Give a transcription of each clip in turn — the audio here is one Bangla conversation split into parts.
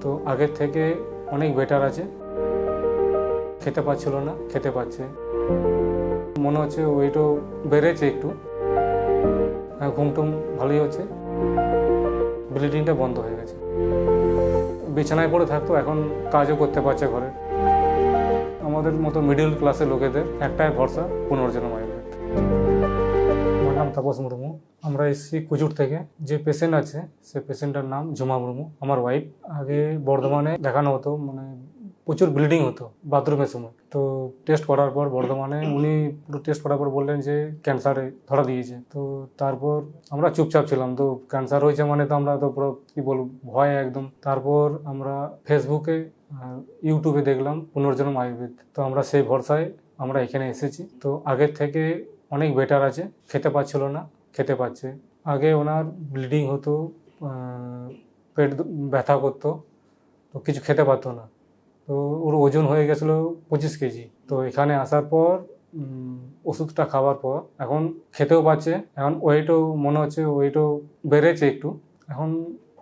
তো আগের থেকে অনেক বেটার আছে। খেতে পাচ্ছিল না, খেতে পাচ্ছে। মনে হচ্ছে ওয়েটও বেড়েছে একটু। ঘুমটুম ভালোই হচ্ছে। ব্লিডিংটা বন্ধ হয়ে গেছে। বিছানায় পড়ে থাকতো, এখন কাজও করতে পারছে ঘরে। আমাদের মতো মিডল ক্লাসের লোকেদের একটাই ভরসা, পুনর্জন্ম আয়ুর্বেদ। আমার নাম তাপস মুর্মু। আমরা এসেছি কুজুর থেকে। যে পেশেন্ট আছে সে পেশেন্টের নাম ঝুমা মুর্মু, আমার ওয়াইফ। আগে বর্ধমানে দেখানো হতো, মানে প্রচুর ব্লিডিং হতো বাথরুমের সময়। তো টেস্ট করার পর বর্ধমানে উনি পুরো টেস্ট করার পর বললেন যে ক্যান্সারে ধরা দিয়েছে। তো তারপর আমরা চুপচাপ ছিলাম, তো ক্যান্সার হয়েছে মানে তো আমরা তো পুরো কী বলবো, ভয় একদম। তারপর আমরা ফেসবুকে ইউটিউবে দেখলাম পুনর্জন্ম আয়ুর্বেদ। তো আমরা সেই ভরসায় আমরা এখানে এসেছি। তো আগের থেকে অনেক বেটার আছে। খেতে পাচ্ছিল না, খেতে পাচ্ছে। আগে ওনার ব্লিডিং হতো, পেট ব্যথা করতো, তো কিছু খেতে পারতো না। তো ওর ওজন হয়ে গেছিলো 25 কেজি। তো এখানে আসার পর ওষুধটা খাওয়ার পর এখন খেতেও পাচ্ছে। এখন ওয়েটও মনে হচ্ছে ওয়েটও বেড়েছে একটু। এখন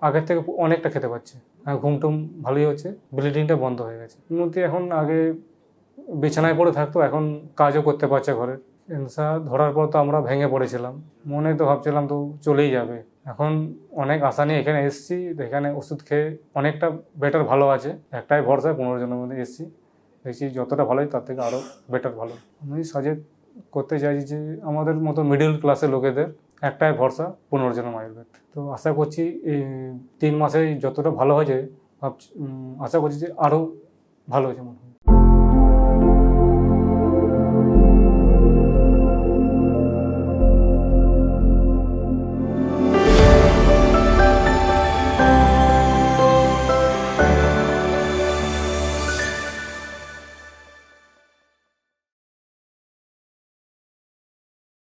আগের থেকে অনেকটা খেতে পাচ্ছে। ঘুমটুম ভালোই হচ্ছে। ব্লিডিংটা বন্ধ হয়ে গেছে। মধ্যে এখন আগে বিছানায় পড়ে থাকতো, এখন কাজও করতে পারছে ঘরে। ক্যান্সার ধরার পর তো আমরা ভেঙে পড়েছিলাম, মনে তো ভাবছিলাম তো চলেই যাবে। এখন অনেক আশা নিয়ে এখানে এসেছি। এখানে ওষুধ খেয়ে অনেকটা বেটার ভালো আছে। একটাই ভরসা, পুনর্জন্মের মধ্যে এসেছি। দেখছি যতটা ভালোই তার থেকে আরও বেটার ভালো। আমি সাজেস্ট করতে চাইছি যে আমাদের মতো মিডল ক্লাসের লোকেদের একটাই ভরসা, পুনর্জন্ম আয়ুর্বেদ। তো আশা করছি এই 3 মাসে যতটা ভালো হয়েছে, আশা করছি যে আরও ভালো হয়েছে মনে হয়।